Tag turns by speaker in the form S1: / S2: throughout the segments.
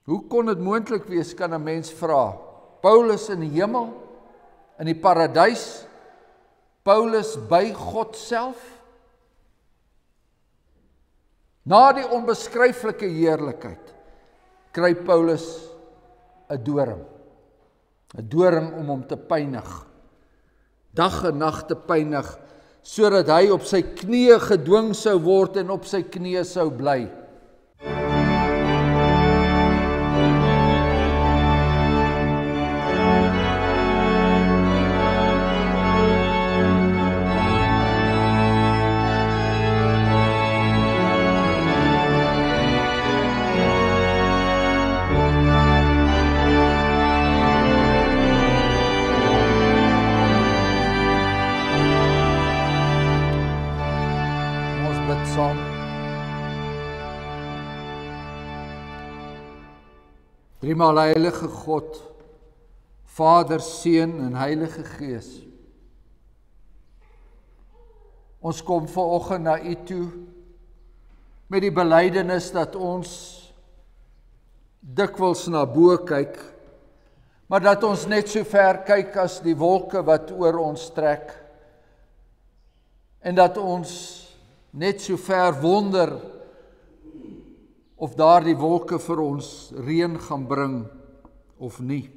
S1: Hoe kon dit moontlik wees, kan 'n mens vra? Paulus in die hemel, in die paradys, Paulus by God self, na die onbeskryflike heerlikheid, kry Paulus 'n doring om hom te pynig, dag en nag te pynig, sodat hy op sy knieë gedwing sou word en op sy knieë sou bly. Driemaal heilige God, Vader, Seun en Heilige Gees. Ons kom vanoggend na U toe met die belydenis dat ons dikwels na bo kyk, maar dat ons net so ver kyk as die wolke wat oor ons trek, en dat ons net so ver wonder of daardie wolke vir ons reën gaan bring of nie.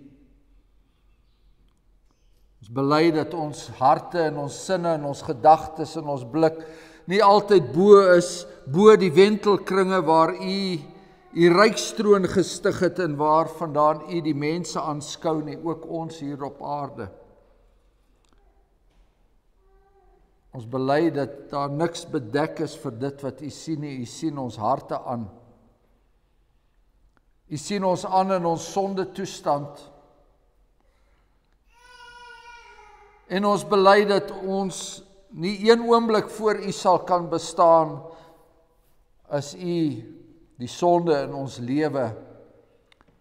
S1: Ons bely dat ons harte en ons sinne en ons gedagtes en ons blik nie altyd bo die wentelkringe waar U rykstroon gestig het en waar vandaan U die mense aanskou nie, ook ons hier op aarde. Ons bely dat daar niks bedek is vir dit wat U sien nie. U sien ons harte aan. U sien ons aan in ons sonde toestand. En ons bely dat ons nie een oomblik voor U sal kan bestaan as U die sonde in ons lewe,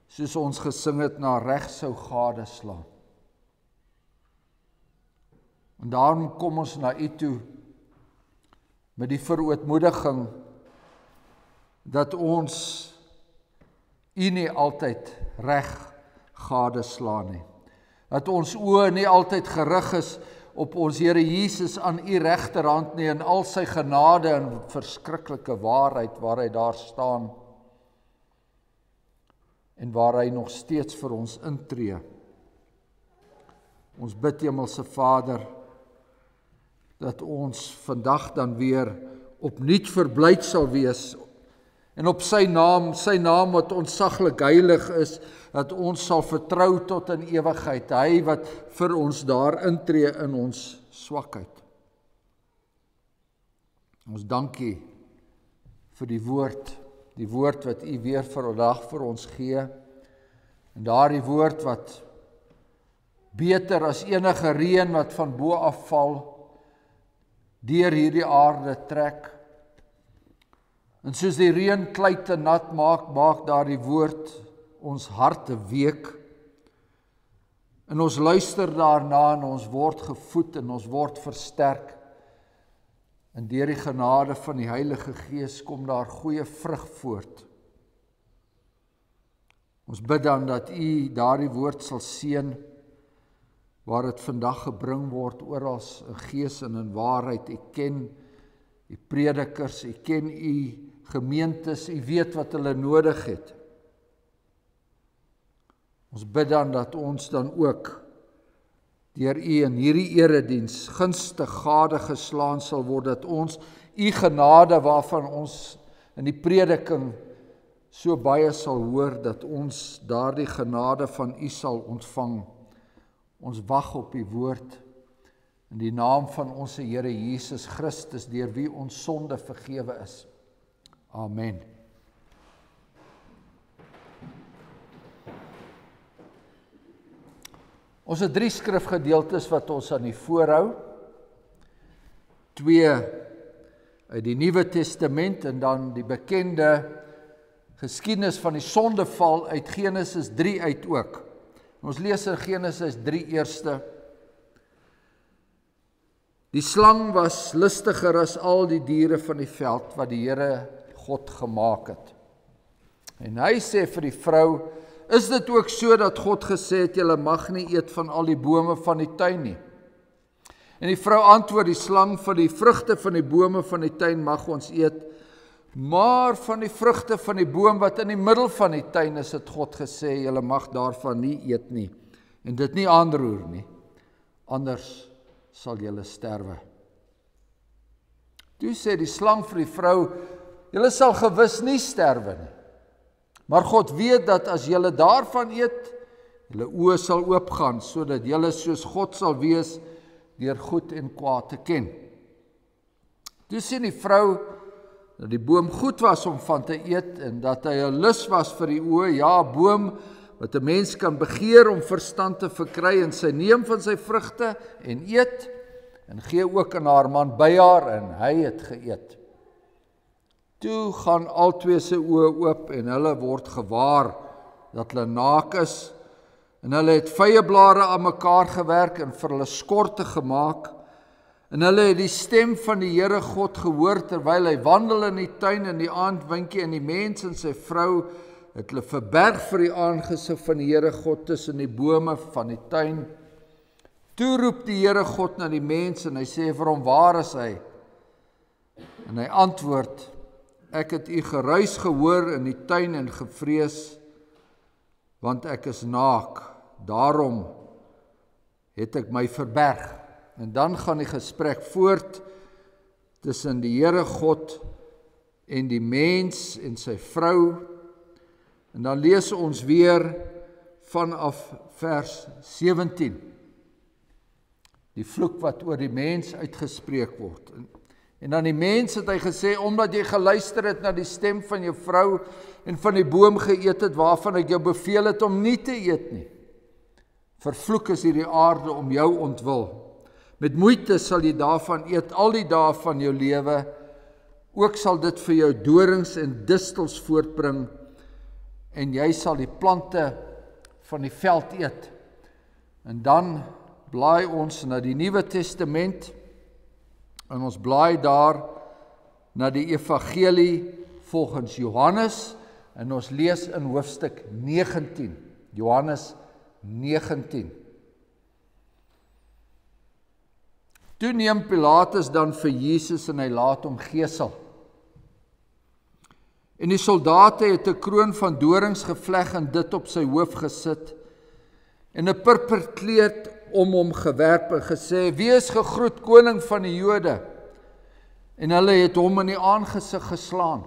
S1: soos ons gesing het, na reg sou gadeslaan. En daarom kom ons na U toe met die verootmoediging dat ons U nie altyd reg gadeslaan nie. Dat ons oë nie altyd gerig is op ons Here Jesus aan U regterhand nie, en al sy genade en verskriklike waarheid waar hy daar staan en waar hy nog steeds vir ons intree. Ons bid, Hemelse Vader, dat ons vandag dan weer opnuut verblyd sal wees en op sy naam wat ontzaglik heilig is, dat ons sal vertrou tot in ewigheid, hy wat vir ons daar intree in ons swakheid. Ons dank U vir die woord wat U weer vandag vir ons gee, en daardie woord wat beter as enige reën wat van bo af val, deur hierdie aarde trek. En soos die reën kluite nat maak daardie woord ons harte week. En ons luister daarna en ons word gevoed en ons word versterk. En deur die genade van die Heilige Gees kom daar goeie vrug voort. Ons bid dan dat U daardie woord sal seën, waar dit vandag gebring word oral in gees en in waarheid. U ken die predikers, U ken U gemeentes, U weet wat hulle nodig het. Ons bid dan dat ons dan ook deur U in hierdie erediens gunstig gadegeslaan sal word, dat ons U genade waarvan ons in die prediking so baie sal hoor, dat ons daardie genade van U sal ontvang. Ons wag op U woord in die naam van ons Here Jesus Christus, deur wie ons sonde vergewe is. Amen. Ons het 3 skrifgedeeltes wat ons aan die voorhou. 2 uit die Nuwe Testament en dan die bekende geskiedenis van die sondeval uit Genesis 3 uit ook. Ons lees in Genesis 3 eerste. Die slang was listiger as al die diere van die veld wat die Here God gemaak het. En hy sê vir die vrou, is dit ook so dat God gesê het, julle mag nie eet van al die bome van die tuin nie? En die vrou antwoord die slang, van die vrugte van die bome van die tuin mag ons eet, maar van die vrugte van die boom wat in die middel van die tuin is, het God gesê, julle mag daarvan nie eet nie, en dit nie aanroer nie, anders sal julle sterwe. Toe sê die slang vir die vrou, julle sal gewis nie sterwe nie, maar God weet dat as julle daarvan eet, julle oë sal oopgaan, sodat julle soos God sal wees, deur goed en kwaad te ken. Toe sien die vrou, dat die boom goed was om van te eet, en dat hy 'n lus was vir die oë, ja, 'n boom wat 'n mens kan begeer om verstand te verkry, en sy neem van sy vrugte en eet, en gee ook aan haar man by haar, en hy het geëet. Toe gaan albei se oë oop, en hulle word gewaar dat hulle naak is, en hulle het vyeblare aan mekaar gewerk en vir hulle skorte gemaak, en hulle het die stem van die Here God gehoor terwyl hy wandel in die tuin in die aandwinkie, en die mens en sy vrou het hulle verberg vir die aangesig van die Here God tussen die bome van die tuin. Toe roep die Here God na die mens en hy sê vir hom, waar is hy? En hy antwoord, ek het u geruis gehoor in die tuin en gevrees, want ek is naak, daarom het ek my verberg. En dan gaan die gesprek voort tussen die Here God en die mens en sy vrou. En dan lees ons weer vanaf vers 17. Die vloek wat oor die mens uitgespreek word. En dan die mens het hy gesê, omdat jy geluister het na die stem van jou vrou en van die boom geëet het, waarvan ek jou beveel het om nie te eet nie. Vervloek is hierdie aarde om jou ontwil. Met moeite sal jy daarvan eet al die dae van jou lewe, ook sal dit vir jou dorings en distels voortbring, en jy sal die plante van die veld eet. En dan blaai ons na die Nuwe Testament, en ons blaai daar na die evangelie volgens Johannes, en ons lees in hoofstuk 19, Johannes 19. Toe neem Pilatus dan vir Jesus en hy laat hom gesel. En die soldate het 'n kroon van dorings gevleg en dit op sy hoof gesit, en 'n purperkleed om hom gewerp en gesê, wees gegroet koning van die Jode. En hulle het hom in die aangesig geslaan.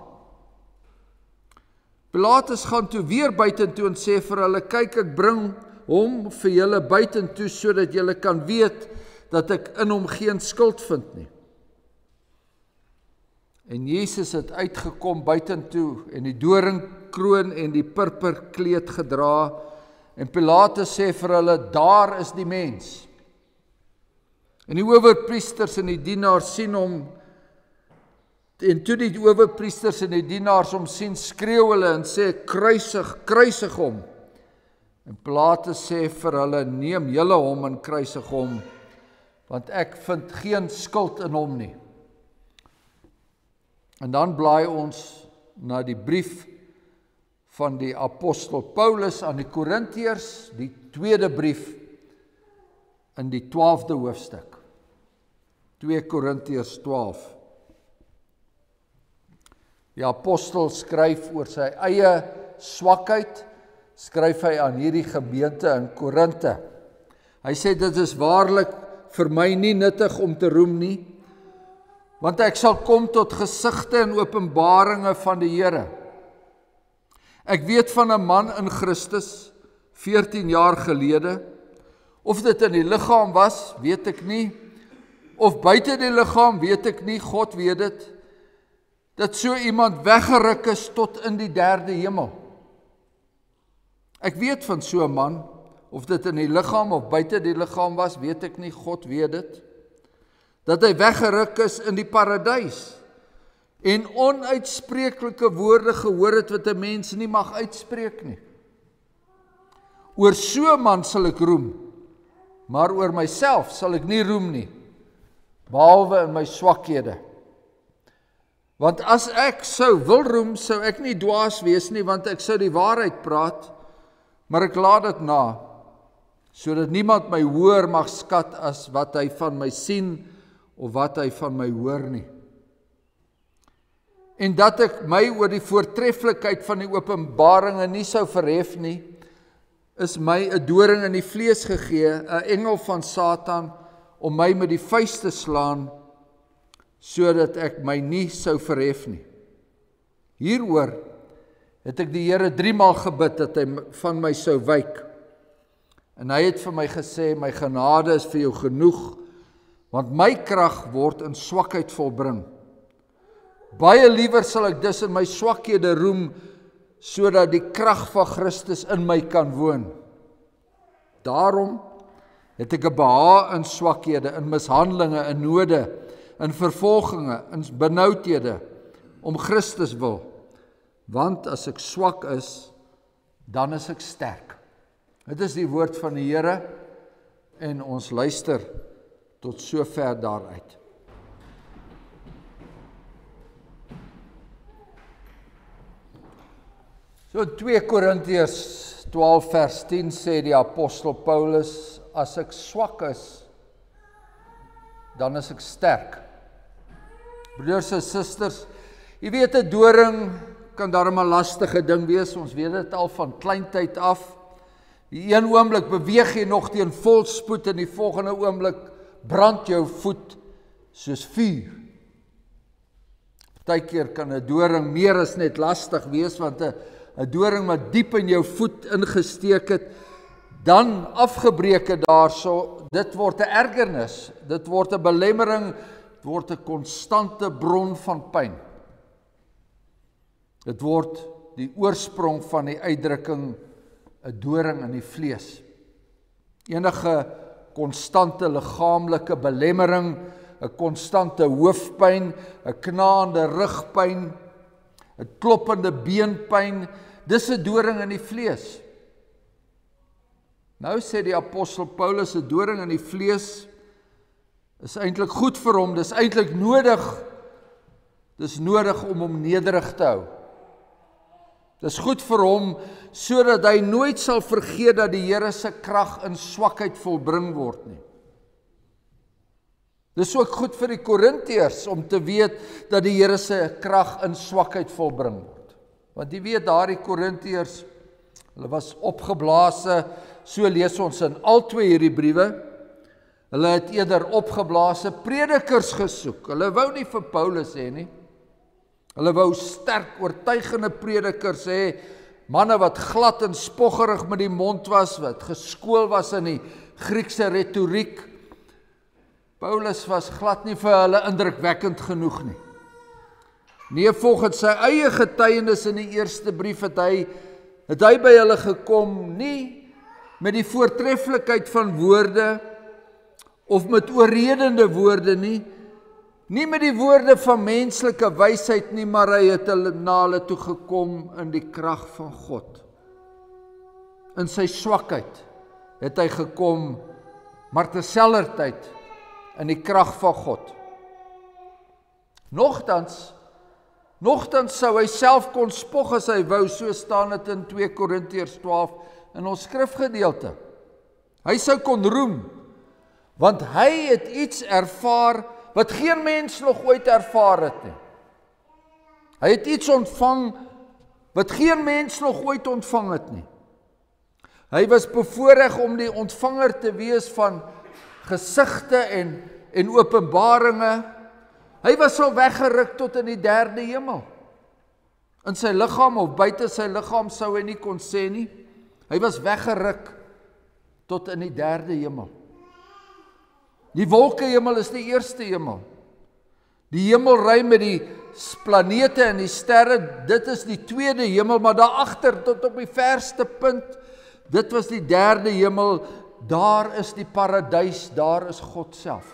S1: Pilatus gaan toe weer buitentoe en sê vir hulle, kyk, ek bring hom vir julle buitentoe, sodat julle kan weet dat ek in hom geen skuld vind nie. En Jesus het uitgekom buitentoe en die doringkroon en die purperkleed gedra, en Pilatus sê vir hulle, daar is die mens. En die owerpriesters en die dienaars sien hom, en toe die owerpriesters en die dienaars hom sien, skreeu hulle en sê, kruisig, kruisig hom. En Pilatus sê vir hulle, neem julle hom en kruisig hom, want ek vind geen skuld in hom nie. En dan blaai ons na die brief van die apostel Paulus aan die Korintiërs, die tweede brief in die 12de hoofstuk. 2 Korintiërs 12. Die apostel skryf oor sy eie swakheid, skryf hy aan hierdie gemeente in Korinte. Hy sê, dit is waarlik vir my nie nuttig om te roem nie, want ek sal kom tot gesigte en openbaringe van die Here. Ek weet van 'n man in Christus, 14 jaar gelede, of dit in die liggaam was, weet ek nie, of buite die liggaam, weet ek nie, God weet dit, dat so iemand weggeruk is tot in die 3de hemel. Ek weet van so 'n man, of dit in die liggaam of buite die liggaam was, weet ek nie, God weet dit, dat hy weggeruk is in die paradys, en onuitspreeklike woorde gehoor het wat 'n mens nie mag uitspreek nie. Oor so 'n man sal ek roem, maar oor myself sal ek nie roem nie, behalwe in my swakhede. Want as ek sou wil roem, sou ek nie dwaas wees nie, want ek sou die waarheid praat, maar ek laat dit na, sodat niemand my hoër mag skat as wat hy van my sien, of wat hy van my hoor nie. En dat ek my oor die voortreffelikheid van die openbaringe nie sou verhef nie, is my 'n doring in die vlees gegee, 'n engel van Satan, om my met die vuist te slaan, sodat ek my nie sou verhef nie. Hieroor het ek die Here 3 maal gebid, dat hy van my sou wyk. En hy het vir my gesê, my genade is vir jou genoeg, want my krag word in swakheid volbring. Baie liewer sal ek dus in my swakhede roem, sodat die krag van Christus in my kan woon. Daarom het ek 'n behaag in swakhede, in mishandelinge, in node, in vervolginge, in benoudhede, om Christus wil. Want as ek swak is, dan is ek sterk. Dit is die woord van die Here, en ons luister tot sover daaruit. So 2 Korintiërs 12 vers 10 sê die apostel Paulus, as ek swak is, dan is ek sterk. Broers en susters, jy weet 'n doring kan darem 'n lastige ding wees, ons weet dit al van kleintyd af. Die een oomblik beweeg jy nog teen volspoed en die volgende oomblik brand jou voet soos vuur. Partykeer kan 'n doring meer as net lastig wees, want 'n doring wat diep in jou voet ingesteek het, dan afgebreek het daarso, dit word 'n ergernis, dit word 'n belemmering, dit word 'n konstante bron van pyn. Dit word die oorsprong van die uitdrukking 'n doring in die vlees. Enige konstante liggaamlike belemmering, 'n konstante hoofpyn, 'n knaande rugpyn, 'n kloppende beenpyn, dis 'n doring in die vlees. Nou sê die apostel Paulus, 'n doring in die vlees is eintlik goed vir hom, dis eintlik nodig. Dis nodig om hom nederig te hou. Dis goed vir hom, sodat hy nooit sal vergeet dat die Here se krag in swakheid volbring word nie. Dis ook goed vir die Korintiërs, om te weet dat die Here se krag in swakheid volbring word. Want jy weet, daardie Korintiërs, hulle was opgeblaase, so lees ons in al 2 hierdie briewe. Hulle het eerder opgeblaase predikers gesoek. Hulle wou nie vir Paulus hê nie. Hulle wou sterk, oortuigende predikers hê, manne wat glad en spoggerig met die mond was, wat geskool was in die Griekse retoriek. Paulus was glad nie vir hulle indrukwekkend genoeg nie. Nee, volgens sy eie getuienis in die eerste brief het hy by hulle gekom, nie met die voortreffelikheid van woorde, of met oorredende woorde nie, nie met die woorde van menslike wysheid nie, maar hy het na hulle toe gekom in die krag van God. In sy swakheid het hy gekom, maar terselfdertyd in die krag van God. Nogtans sou hy self kon spog as hy wou, so staan dit in 2 Korintiërs 12 in ons skrifgedeelte. Hy sou kon roem, want hy het iets ervaar wat geen mens nog ooit ervaar het nie. Hy het iets ontvang wat geen mens nog ooit ontvang het nie. Hy was bevoorreg om die ontvanger te wees van gesigte en openbaringe. Hy was al weggeruk tot in die 3de hemel. In sy liggaam of buite sy liggaam sou hy nie kon sê nie. Hy was weggeruk tot in die 3de hemel. Die wolkehemel is die eerste hemel. Die hemelruim met die planete en die sterre, dit is die tweede hemel, maar daarachter tot op die verste punt, dit was die 3de hemel, daar is die paradys, daar is God self.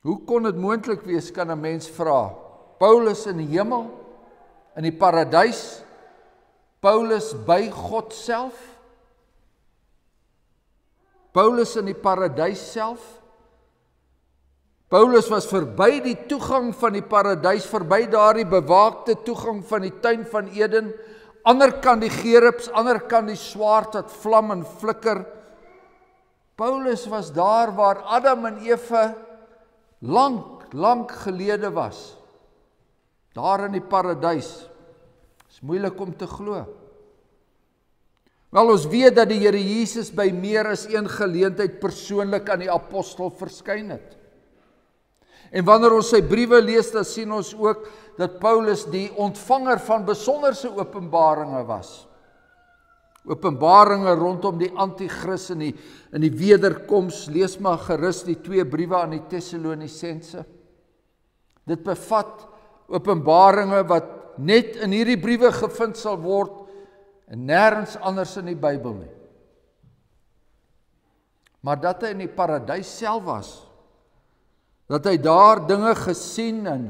S1: Hoe kon dit moontlik wees, kan 'n mens vra? Paulus in die hemel, in die paradys, Paulus by God self, Paulus in die paradys self. Paulus was verby die toegang van die paradys, verby daardie bewaakte toegang van die tuin van Eden, ander kant die gerubs, ander kant die swaard wat vlam en flikker. Paulus was daar waar Adam en Eva lank gelede was. Daar in die paradys. Is moeilik om te glo. Wel, ons weet dat die Here Jesus by meer as een geleentheid persoonlik aan die apostel verskyn het. En wanneer ons sy briewe lees, dan sien ons ook dat Paulus die ontvanger van besonderse openbaringe was. Openbaringe rondom die anti-kris en die wederkoms. Lees maar gerus die 2 briewe aan die Tessalonisense. Dit bevat openbaringe wat net in hierdie briewe gevind sal word en nêrens anders in die Bybel nie. Maar dat hy in die paradys self was, dat hy daar dinge gesien en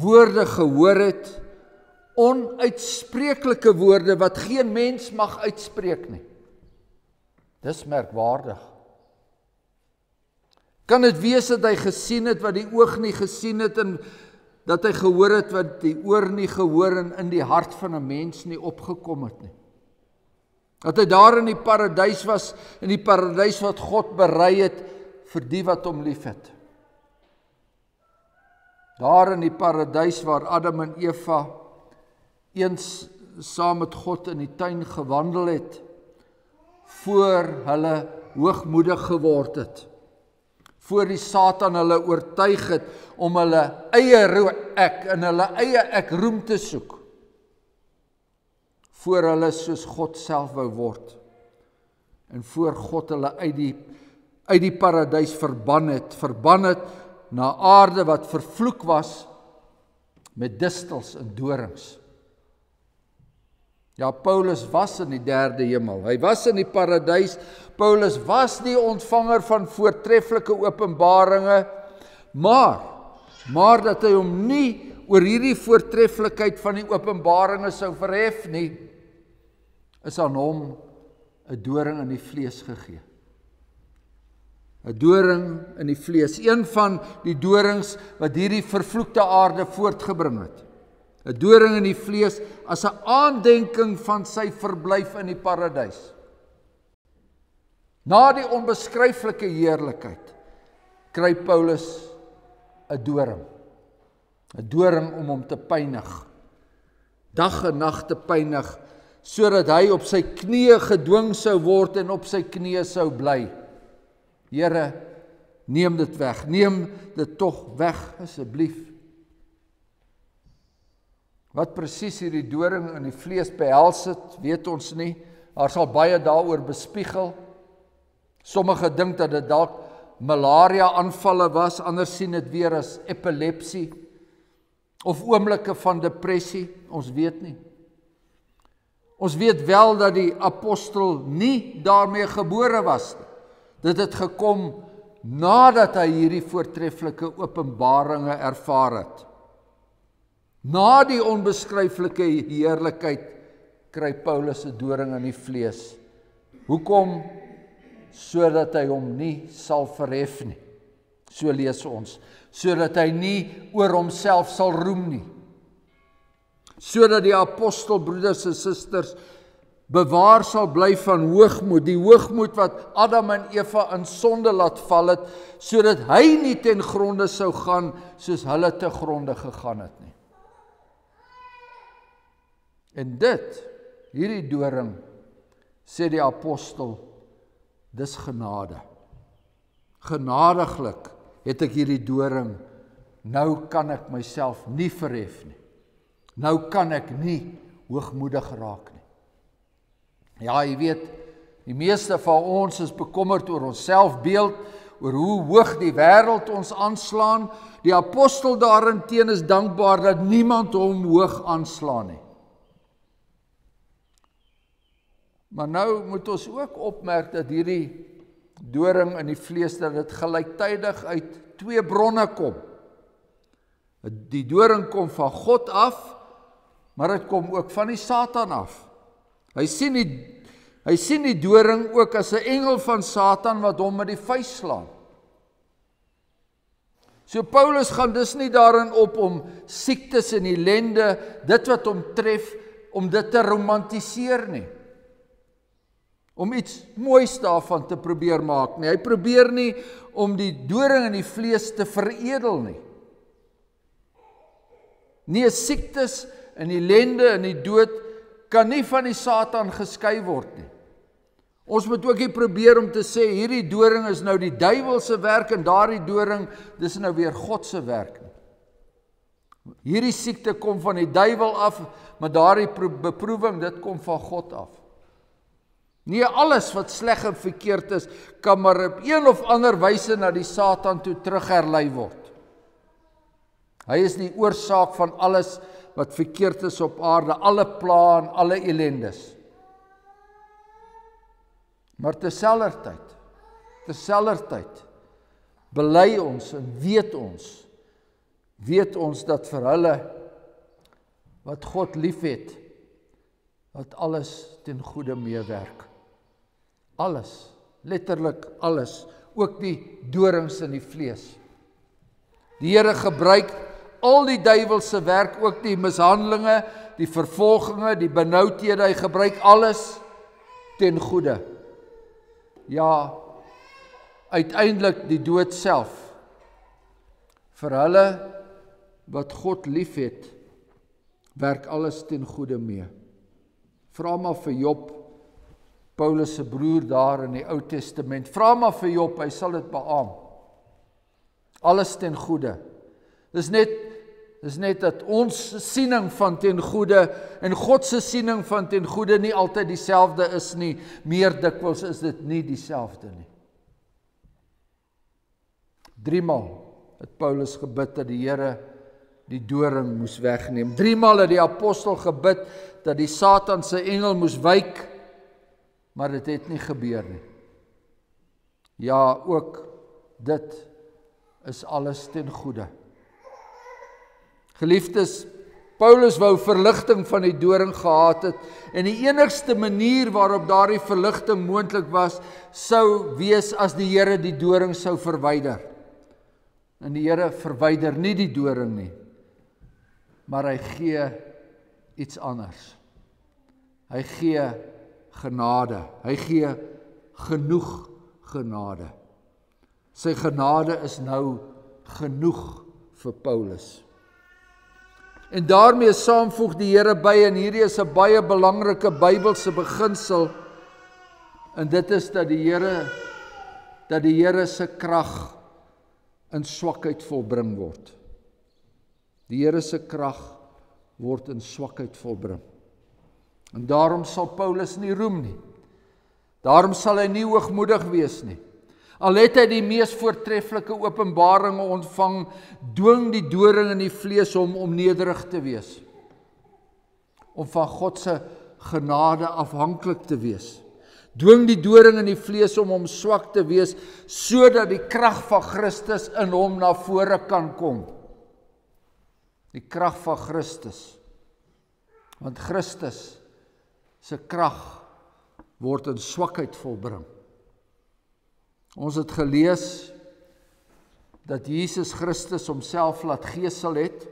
S1: woorde gehoor het, onuitspreeklike woorde wat geen mens mag uitspreek nie. Dis merkwaardig. Kan dit wees dat hy gesien het wat die oog nie gesien het en dat hy gehoor het wat die oor nie gehoor en in die hart van 'n mens nie opgekom het nie? Dat hy daar in die paradys was, in die paradys wat God berei het vir die wat hom liefhet. Daar in die paradys waar Adam en Eva eens saam met God in die tuin gewandel het, voor hulle hoogmoedig geword het, voor die Satan hulle oortuig het om hulle eie ek en hulle eie ek roem te soek, voor hulle soos God self wou word, en voor God hulle uit die paradys verban het na aarde wat vervloek was met distels en dorings. Ja, Paulus was in die 3de hemel. Hy was in die paradys. Paulus was die ontvanger van voortreffelike openbaringe, maar dat hy hom nie oor hierdie voortreffelikheid van die openbaringe sou verhef nie, is aan hom 'n doring in die vlees gegee. 'n Doring in die vlees, een van die dorings wat hierdie vervloekte aarde voortgebring het. 'n Doring in die vlees as 'n aandenking van sy verblyf in die paradys. Na die onbeskryflike heerlikheid kry Paulus 'n doring. 'n Doring om hom te pynig. Dag en nag te pynig, sodat hy op sy knieë gedwing sou word en op sy knieë sou bly. Here, neem dit weg. Neem dit tog weg, asseblief. Wat presies hierdie doring in die vlees behels het, weet ons nie. Daar sal baie daaroor bespiegel. Sommige dink dat dit dalk malaria aanvalle was, ander sien dit weer as epilepsie of oomblikke van depressie, ons weet nie. Ons weet wel dat die apostel nie daarmee gebore was nie. Dit het gekom nadat hy hierdie voortreffelike openbaringe ervaar het. Na die onbeskryflike heerlikheid kry Paulus 'n doring in die vlees. Hoekom? Sodat hy hom nie sal verhef nie. So lees ons. Sodat hy nie oor homself sal roem nie. Sodat die apostel, broeders en susters, bewaar sal bly van hoogmoed, die hoogmoed wat Adam en Eva in sonde laat val het, sodat hy nie ten gronde sou gaan soos hulle te gronde gegaan het nie. En hierdie doring, sê die apostel, dis genade. Genadiglik het ek hierdie doring, nou kan ek myself nie verhef nie. Nou kan ek nie hoogmoedig raak nie. Ja, jy weet, die meeste van ons is bekommerd oor ons selfbeeld, oor hoe hoog die wêreld ons aanslaan. Die apostel daarenteen is dankbaar dat niemand hom hoog aanslaan nie. Maar nou moet ons ook opmerk dat hierdie doring in die vlees, dat dit gelyktydig uit 2 bronne kom. Die doring kom van God af, maar dit kom ook van die Satan af. Hy sien die doring ook as 'n engel van Satan wat hom met die vuis slaan. So Paulus gaan dus nie daarin op om siektes en ellende, dit wat hom tref, om dit te romantiseer nie. Om iets moois daarvan te probeer maak nie. Hy probeer nie om die doring in die vlees te veredel nie. Nee, siektes en ellende en die dood kan nie van die Satan geskei word nie. Ons moet ook nie probeer om te sê, hierdie doring is nou die duiwelse werk en daardie doring, dis nou weer God se werk nie. Hierdie siekte kom van die duiwel af, maar daardie beproewing, dit kom van God af. Nee, alles wat sleg en verkeerd is, kan maar op een of ander wyse na die Satan toe terugherlei word. Hy is die oorsaak van alles wat verkeerd is op aarde, alle pla en alle ellendes. Maar terselfdertyd bely ons en weet ons dat vir hulle wat God liefhet, dat alles ten goeie meewerk. Alles, letterlik alles, ook die dorings in die vlees. Die Here gebruik al die duiwelse werk, ook die mishandelinge, die vervolginge, die benoudhede, hy gebruik alles ten goeie. Ja, uiteindelik die dood self. Vir hulle wat God liefhet, werk alles ten goeie mee. Vra maar vir Job, Paulus se broer daar in die Ou Testament. Vra maar vir Job, hy sal dit beamoen. Alles ten goeie. Dis net dat ons siening van ten goeie en God se siening van ten goeie nie altyd dieselfde is nie. Meer dikwels is dit nie dieselfde nie. 3 maal het Paulus gebid dat die Here die doring moes wegneem. 3 maal het die apostel gebid dat die Satan se engel moes wyk, maar dit het nie gebeur nie. Ja, ook dit is alles ten goeie. Geliefdes, Paulus wou verligting van die doring gehad het, en die enigste manier waarop daardie verligting moontlik was, sou wees as die Here die doring sou verwyder. En die Here verwyder nie die doring nie, maar hy gee iets anders. Hy gee genade, hy gee genoeg genade. Sy genade is nou genoeg vir Paulus. En daarmee saamvoeg die Here by, en hierdie is 'n baie belangrike Bybelse beginsel, en dit is dat die Here se krag in swakheid volbring word. Die Here se krag word in swakheid volbring. En daarom sal Paulus nie roem nie. Daarom sal hy nie hoogmoedig wees nie. Al het hy die mees voortreffelike openbaringe ontvang, dwing die doring in die vlees hom om nederig te wees. Om van God se genade afhanklik te wees. Dwing die doring in die vlees om hom swak te wees, sodat die krag van Christus in hom na vore kan kom. Die krag van Christus. Want Christus se krag word in swakheid volbring. Ons het gelees dat Jesus Christus homself laat gesel het,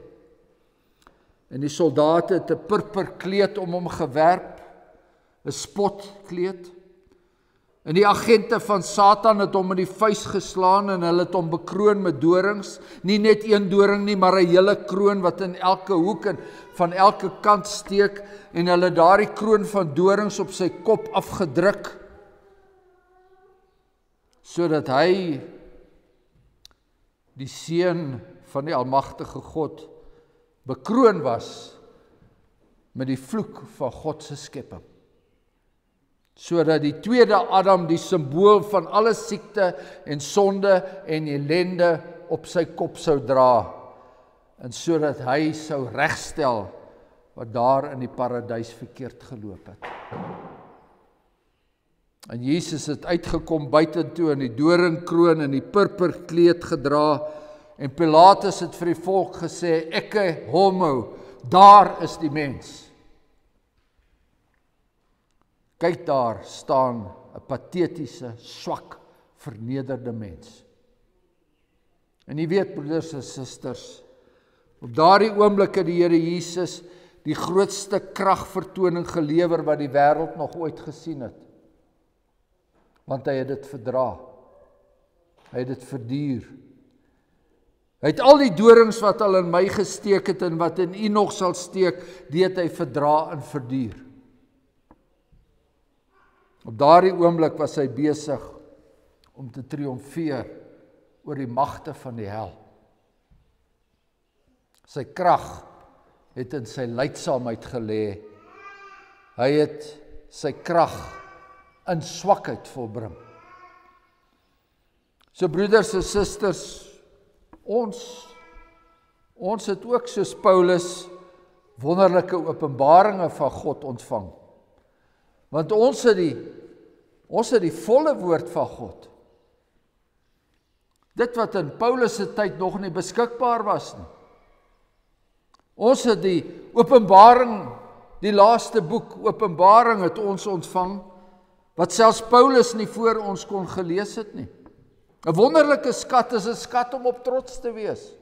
S1: en die soldate het 'n purperkleed om hom gewerp, 'n spotkleed, en die agente van Satan het hom met die vuis geslaan en hulle het hom bekroon met dorings, nie net een doring nie, maar 'n hele kroon wat in elke hoek en van elke kant steek, en hulle daardie kroon van dorings op sy kop afgedruk, sodat hy die seun van die almagtige God bekroon was met die vloek van God se skepping. Sodat die tweede Adam, die simbool van alle siekte en sonde en ellende, op sy kop sou dra, en sodat hy sou regstel wat daar in die paradys verkeerd geloop het. En Jesus het uitgekom buitentoe in die doringkroon en die purperkleed gedra, en Pilatus het vir die volk gesê, "Ecce homo, daar is die mens." Kyk, daar staan 'n patetiese, swak, vernederde mens. En jy weet, broeders en susters, op daardie oomblik het die Here Jesus die grootste kragvertoning gelewer wat die wêreld nog ooit gesien het. Want hy het dit verdra. Hy het dit verduur. Hy het al die dorings wat al in my gesteek het en wat in u nog sal steek, die het hy verdra en verduur. Op daardie oomblik was hy besig om te triomfeer oor die magte van die hel. Sy krag het in sy lydsaamheid gelê. Hy het sy krag in swakheid volbring. So broeders en susters, ons het ook soos Paulus wonderlike openbaringe van God ontvang. Want ons het die volle woord van God. Dit wat in Paulus se tyd nog nie beskikbaar was nie. Ons het die openbaring, die laaste boek Openbaring het ons ontvang, wat selfs Paulus nie voor ons kon gelees het nie. 'n wonderlike skat is 'n skat om op trots te wees.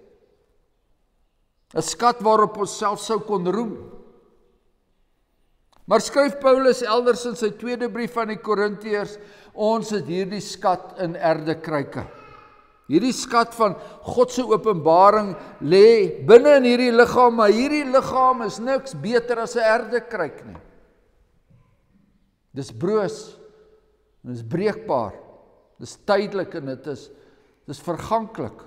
S1: 'n Skat waarop ons self sou kon roem. Maar skryf Paulus elders in sy tweede brief aan die Korintiërs, ons het hierdie skat in erdekruike. Hierdie skat van God se openbaring lê binne in hierdie liggaam, maar hierdie liggaam is niks beter as 'n erdekruik nie. Dis broos, en dis breekbaar, dis tydelik en dit is verganklik.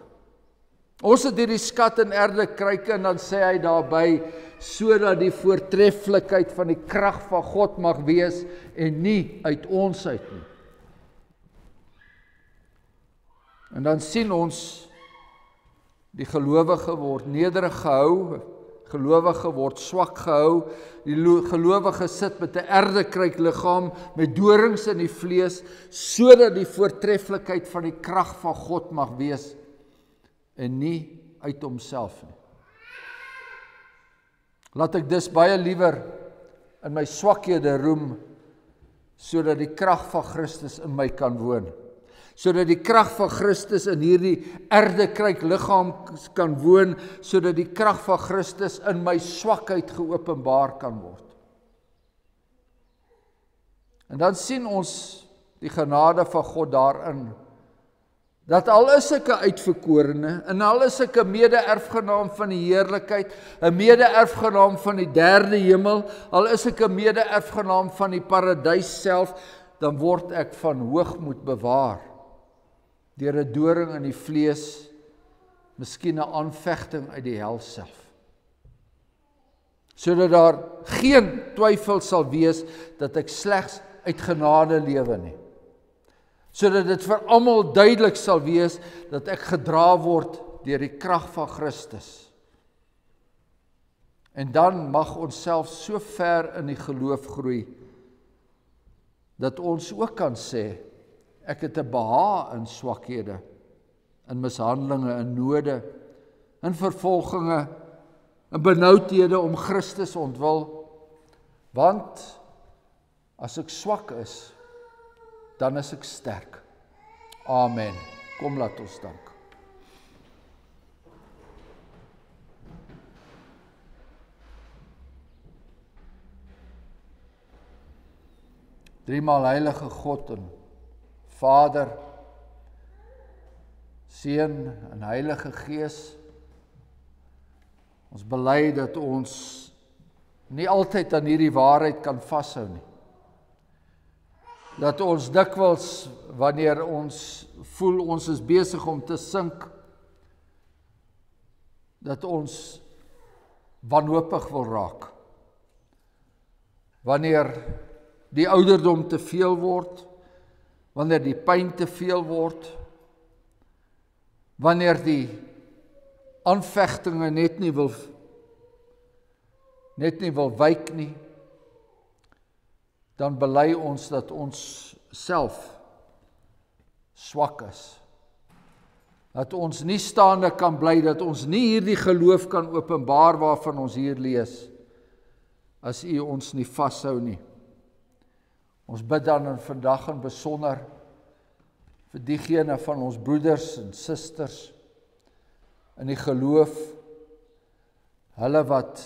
S1: Ons het hierdie skat in erdekruike en dan sê hy daarby, sodat die voortreffelikheid van die krag van God mag wees en nie uit ons uit nie. En dan sien ons, die gelowige word nederig gehou, gelowige word swak gehou, die gelowige sit met 'n erdekruik liggaam, met dorings in die vlees, sodat die voortreffelikheid van die krag van God mag wees, en nie uit homself nie. Laat ek dus baie liewer in my swakhede roem, sodat die krag van Christus in my kan woon. Sodat die krag van Christus in hierdie erdekruik liggaam kan woon, sodat die krag van Christus in my swakheid geopenbaar kan word. En dan sien ons die genade van God daarin, dat al is ek 'n uitverkorene, en al is ek 'n mede-erfgenaam van die heerlikheid, 'n mede-erfgenaam van die derde hemel, al is ek 'n mede-erfgenaam van die paradys self, dan word ek van hoogmoed bewaar, deur 'n doring in die vlees, miskien 'n aanvegting uit die hel self. Sodat daar geen twyfel sal wees dat ek slegs uit genade lewe nie. Sodat dit vir almal duidelik sal wees dat ek gedra word deur die krag van Christus. En dan mag ons self so ver in die geloof groei, dat ons ook kan sê, ek het 'n behaag in swakhede, in mishandelinge, in node, in vervolginge, in benoudhede om Christus ontwil, want as ek swak is, dan is ek sterk. Amen. Kom laat ons dank. Driemaal heilige God en Vader, Seun en Heilige Gees, ons bely dat ons nie altyd aan hierdie waarheid kan vashou nie. Dat ons dikwels, wanneer ons voel ons is besig om te sink, dat ons wanhoopig wil raak. Wanneer die ouderdom te veel word, wanneer die pyn te veel word, wanneer die aanvegtinge net nie wil wyk nie, dan bely ons dat ons self swak is. Dat ons nie staande kan bly, dat ons nie hierdie geloof kan openbaar waarvan ons hier lees, as U ons nie vashou nie. Ons bid dan in vandag in besonder vir diegene van ons broeders en susters in die geloof, hulle wat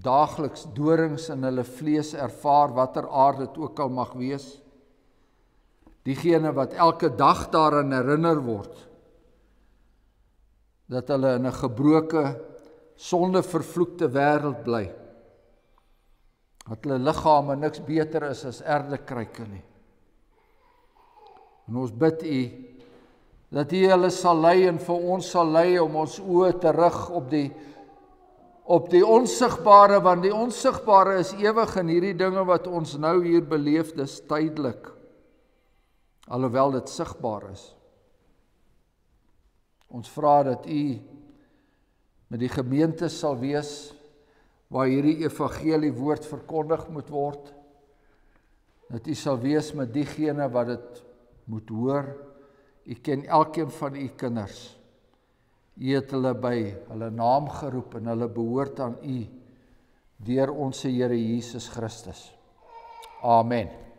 S1: daagliks dorings in hulle vlees ervaar, watter aard dit ook al mag wees, diegene wat elke dag daaraan herinner word, dat hulle in 'n gebroke, sondevervloekte wêreld bly, dat hulle liggame niks beter is as erdekruike nie. En ons bid U, dat U hulle sal lei en vir ons sal lei om ons oë te rig op die onsigbare, want die onsigbare is ewig en hierdie dinge wat ons nou hier beleef, dis tydelik, alhoewel dit sigbaar is. Ons vra dat U met die gemeente sal wees, waar hierdie evangelie woord verkondig moet word, dat U sal wees met diegene wat dit moet hoor. U ken elkeen van U kinders. U het hulle by hulle naam geroep en hulle behoort aan U deur ons Here Jesus Christus. Amen.